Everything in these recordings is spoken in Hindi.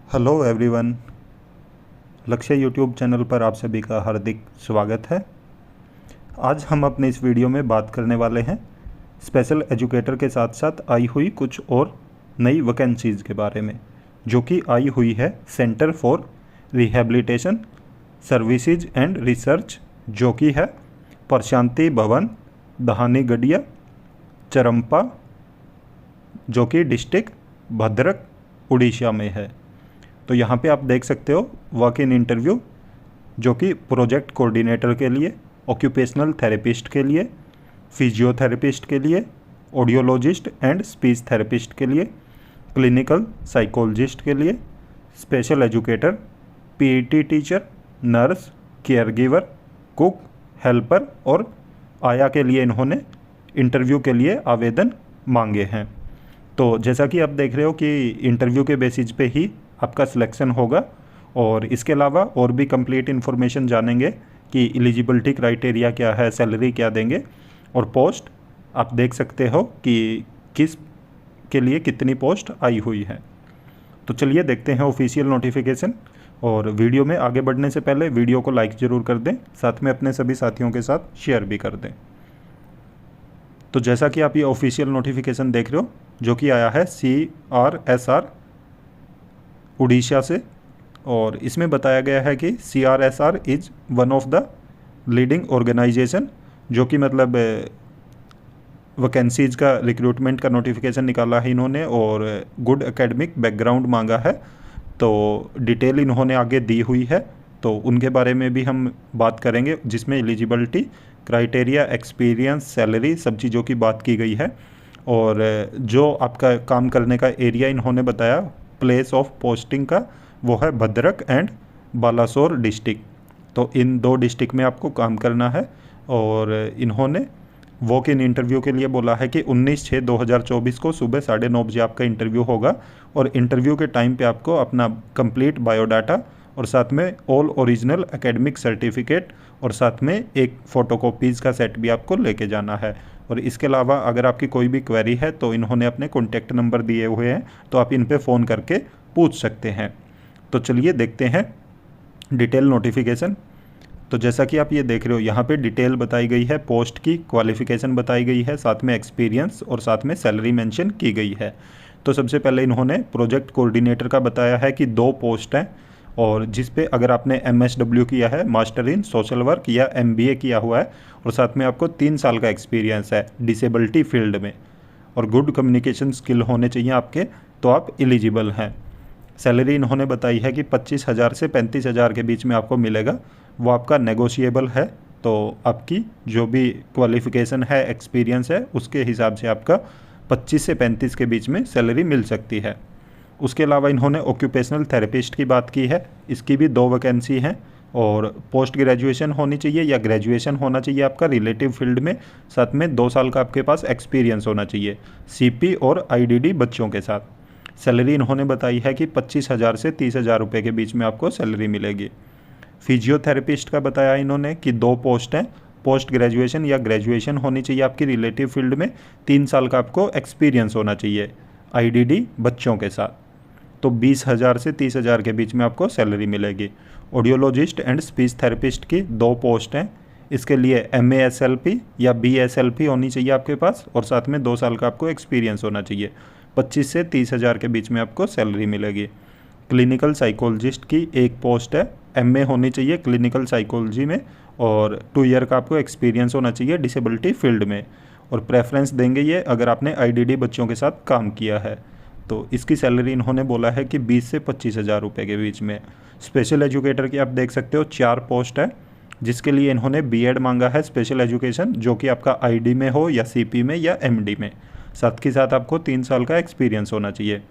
Hello everyone. लक्ष्य यूट्यूब चैनल पर आप सभी का हार्दिक स्वागत है। आज हम अपने इस वीडियो में बात करने वाले हैं स्पेशल एजुकेटर के साथ साथ आई हुई कुछ और नई वैकेंसीज़ के बारे में, जो कि आई हुई है centre for rehabilitation services and research, जो कि है प्रशांति भवन, दहानीगढ़िया, चरंपा, जो कि डिस्ट्रिक्ट भद्रक, उड़ीसा में है। तो यहाँ पे आप देख सकते हो वॉक इन इंटरव्यू, जो कि प्रोजेक्ट कोऑर्डिनेटर के लिए, ऑक्यूपेशनल थेरेपिस्ट के लिए, फिजियोथेरेपिस्ट के लिए, ऑडियोलॉजिस्ट एंड स्पीच थेरेपिस्ट के लिए, क्लिनिकल साइकोलॉजिस्ट के लिए, special educator, PET teacher, nurse, caregiver, cook, helper और आया के लिए इन्होंने इंटरव्यू के लिए आवेदन मांगे हैं। तो जैसा कि आप देख रहे हो कि इंटरव्यू के बेसिस पे ही आपका सिलेक्शन होगा, और इसके अलावा और भी कंप्लीट इन्फॉर्मेशन जानेंगे कि एलिजिबिलिटी क्राइटेरिया क्या है, सैलरी क्या देंगे, और पोस्ट आप देख सकते हो कि किस के लिए कितनी पोस्ट आई हुई है। तो चलिए देखते हैं ऑफिशियल नोटिफिकेशन। और वीडियो में आगे बढ़ने से पहले वीडियो को लाइक ज़रूर कर दें, साथ में अपने सभी साथियों के साथ शेयर भी कर दें। तो जैसा कि आप ये ऑफिशियल नोटिफिकेशन देख रहे हो, जो कि आया है CRSR उड़ीसा से, और इसमें बताया गया है कि CRSR is one of the leading organisation, जो कि मतलब वैकेंसीज का रिक्रूटमेंट का नोटिफिकेशन निकाला है इन्होंने, और गुड एकेडमिक बैकग्राउंड मांगा है। तो डिटेल इन्होंने आगे दी हुई है, तो उनके बारे में भी हम बात करेंगे, जिसमें एलिजिबिलिटी क्राइटेरिया, एक्सपीरियंस, सैलरी, सब चीज़ों की बात की गई है। और जो आपका काम करने का एरिया इन्होंने बताया प्लेस ऑफ पोस्टिंग का, वो है भद्रक एंड बालासोर डिस्ट्रिक्ट। तो इन दो डिस्ट्रिक्ट में आपको काम करना है। और इन्होंने वॉक इन इंटरव्यू के लिए बोला है कि 19/6/2024 को सुबह 9:30 बजे आपका इंटरव्यू होगा, और इंटरव्यू के टाइम पे आपको अपना कंप्लीट बायोडाटा और साथ में ऑल ओरिजिनल एकेडमिक सर्टिफिकेट और साथ में एक फ़ोटोकॉपीज़ का सेट भी आपको लेके जाना है। और इसके अलावा अगर आपकी कोई भी क्वेरी है तो इन्होंने अपने कॉन्टैक्ट नंबर दिए हुए हैं, तो आप इन पे फ़ोन करके पूछ सकते हैं। तो चलिए देखते हैं डिटेल नोटिफिकेशन। तो जैसा कि आप ये देख रहे हो, यहाँ पे डिटेल बताई गई है, पोस्ट की क्वालिफ़िकेशन बताई गई है, साथ में एक्सपीरियंस और साथ में सैलरी मेंशन की गई है। तो सबसे पहले इन्होंने प्रोजेक्ट कोऑर्डिनेटर का बताया है कि 2 पोस्ट हैं, और जिस पे अगर आपने MSW किया है, मास्टर इन सोशल वर्क, या MBA किया हुआ है, और साथ में आपको 3 साल का एक्सपीरियंस है डिसेबिलिटी फील्ड में, और गुड कम्युनिकेशन स्किल होने चाहिए आपके, तो आप एलिजिबल हैं। सैलरी इन्होंने बताई है कि 25,000 से 35,000 के बीच में आपको मिलेगा, वो आपका नेगोशिएबल है। तो आपकी जो भी क्वालिफ़िकेशन है, एक्सपीरियंस है, उसके हिसाब से आपका 25 से 35 के बीच में सैलरी मिल सकती है। उसके अलावा इन्होंने ऑक्यूपेशनल थेरेपिस्ट की बात की है, इसकी भी 2 वैकेंसी हैं, और पोस्ट ग्रेजुएशन होनी चाहिए या ग्रेजुएशन होना चाहिए आपका रिलेटिव फील्ड में, साथ में 2 साल का आपके पास एक्सपीरियंस होना चाहिए CP और IDD बच्चों के साथ। सैलरी इन्होंने बताई है कि 25,000 से 30,000 रुपये के बीच में आपको सैलरी मिलेगी। फिजियोथेरेपिस्ट का बताया इन्होंने कि 2 पोस्ट हैं, पोस्ट ग्रेजुएशन या ग्रेजुएशन होनी चाहिए आपकी रिलेटिव फील्ड में, 3 साल का आपको एक्सपीरियंस होना चाहिए IDD बच्चों के साथ। तो 20,000 से 30,000 के बीच में आपको सैलरी मिलेगी। ऑडियोलॉजिस्ट एंड स्पीच थेरेपिस्ट की 2 पोस्ट हैं, इसके लिए MASLP या BSLP होनी चाहिए आपके पास, और साथ में 2 साल का आपको एक्सपीरियंस होना चाहिए। 25 से 30,000 के बीच में आपको सैलरी मिलेगी। क्लिनिकल साइकोलॉजिस्ट की 1 पोस्ट है, MA होनी चाहिए क्लिनिकल साइकोलॉजी में, और 2 ईयर का आपको एक्सपीरियंस होना चाहिए डिसेबिलिटी फील्ड में, और प्रेफरेंस देंगे ये अगर आपने IDD बच्चों के साथ काम किया है। तो इसकी सैलरी इन्होंने बोला है कि 20 से 25,000 रुपये के बीच में। स्पेशल एजुकेटर की आप देख सकते हो 4 पोस्ट है, जिसके लिए इन्होंने B.Ed मांगा है स्पेशल एजुकेशन, जो कि आपका ID में हो या CP में या MD में, साथ के साथ आपको 3 साल का एक्सपीरियंस होना चाहिए।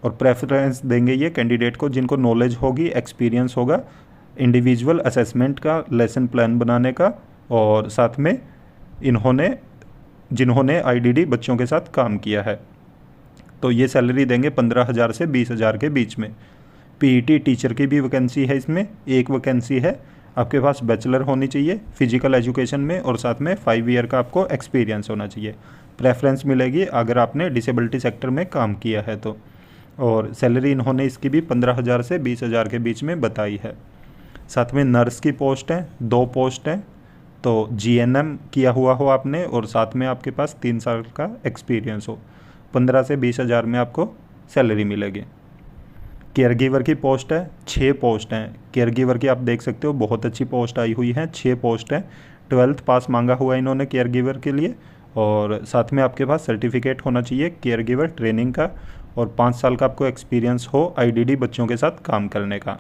और प्रेफरेंस देंगे ये कैंडिडेट को जिनको नॉलेज होगी, एक्सपीरियंस होगा इंडिविजुअल असेसमेंट का, लेसन प्लान बनाने का, और साथ में जिन्होंने IDD बच्चों के साथ काम किया है। तो ये सैलरी देंगे 15,000 से 20,000 के बीच में। PET टीचर की भी वैकेंसी है, इसमें 1 वैकेंसी है, आपके पास बैचलर होनी चाहिए फिजिकल एजुकेशन में, और साथ में 5 ईयर का आपको एक्सपीरियंस होना चाहिए। प्रेफरेंस मिलेगी अगर आपने डिसेबिलिटी सेक्टर में काम किया है तो। और सैलरी इन्होंने इसकी भी 15,000 से 20,000 के बीच में बताई है। साथ में नर्स की पोस्ट है, 2 पोस्ट हैं, तो जीएनएम किया हुआ हो आपने और साथ में आपके पास 3 साल का एक्सपीरियंस हो, 15 से 20,000 में आपको सैलरी मिलेगी। केयर गिवर की पोस्ट है, 6 पोस्ट हैं। केयर गिवर की आप देख सकते हो बहुत अच्छी पोस्ट आई हुई है, 6 पोस्ट हैं। 12th पास मांगा हुआ है इन्होंने केयर गिवर के लिए, और साथ में आपके पास सर्टिफिकेट होना चाहिए केयर गिवर ट्रेनिंग का, और 5 साल का आपको एक्सपीरियंस हो आईडीडी बच्चों के साथ काम करने का,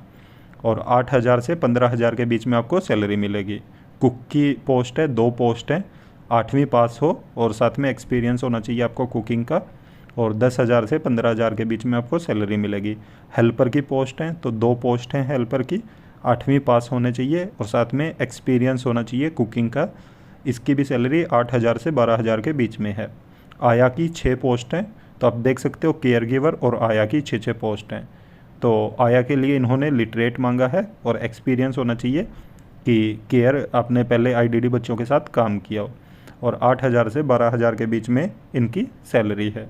और 8,000 से 15,000 के बीच में आपको सैलरी मिलेगी। कुक की पोस्ट है, 2 पोस्ट हैं, 8वीं पास हो और साथ में एक्सपीरियंस होना चाहिए आपको कुकिंग का, और 10,000 से 15,000 के बीच में आपको सैलरी मिलेगी। हेल्पर की पोस्ट हैं, तो 2 पोस्ट हैं हेल्पर की, 8वीं पास होने चाहिए और साथ में एक्सपीरियंस होना चाहिए कुकिंग का। इसकी भी सैलरी 8,000 से 12,000 के बीच में है। आया की 6 पोस्ट हैं, तो आप देख सकते हो केयर गिवर और आया की 6 पोस्ट हैं। तो आया के लिए इन्होंने लिटरेट मांगा है और एक्सपीरियंस होना चाहिए कि केयर आपने पहले आईडीडी बच्चों के साथ काम किया हो, और 8,000 से 12,000 के बीच में इनकी सैलरी है।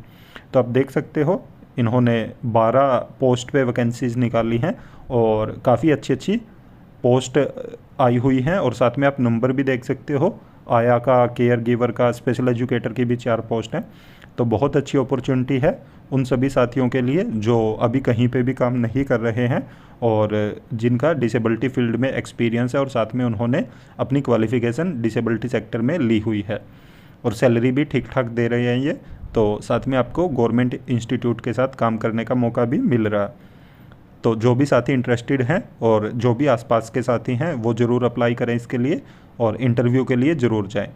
तो आप देख सकते हो इन्होंने 12 पोस्ट पे वैकेंसीज़ निकाली हैं और काफ़ी अच्छी अच्छी पोस्ट आई हुई हैं, और साथ में आप नंबर भी देख सकते हो। आया का, केयर गिवर का, स्पेशल एजुकेटर की भी 4 पोस्ट हैं। तो बहुत अच्छी अपॉर्चुनिटी है उन सभी साथियों के लिए जो अभी कहीं पे भी काम नहीं कर रहे हैं और जिनका डिसेबिलिटी फील्ड में एक्सपीरियंस है, और साथ में उन्होंने अपनी क्वालिफ़िकेशन डिसेबिलिटी सेक्टर में ली हुई है, और सैलरी भी ठीक ठाक दे रहे हैं ये। तो साथ में आपको गवर्नमेंट इंस्टीट्यूट के साथ काम करने का मौका भी मिल रहा है। तो जो भी साथी इंटरेस्टेड हैं और जो भी आसपास के साथी हैं वो ज़रूर अप्लाई करें इसके लिए, और इंटरव्यू के लिए ज़रूर जाएं।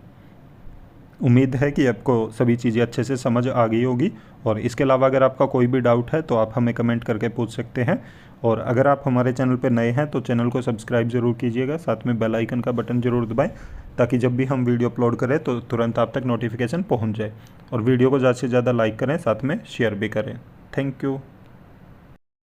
उम्मीद है कि आपको सभी चीज़ें अच्छे से समझ आ गई होगी, और इसके अलावा अगर आपका कोई भी डाउट है तो आप हमें कमेंट करके पूछ सकते हैं। और अगर आप हमारे चैनल पर नए हैं तो चैनल को सब्सक्राइब ज़रूर कीजिएगा, साथ में बेल आइकन का बटन ज़रूर दबाएं, ताकि जब भी हम वीडियो अपलोड करें तो तुरंत आप तक नोटिफिकेशन पहुंच जाए। और वीडियो को ज़्यादा से ज़्यादा लाइक करें, साथ में शेयर भी करें। Thank you.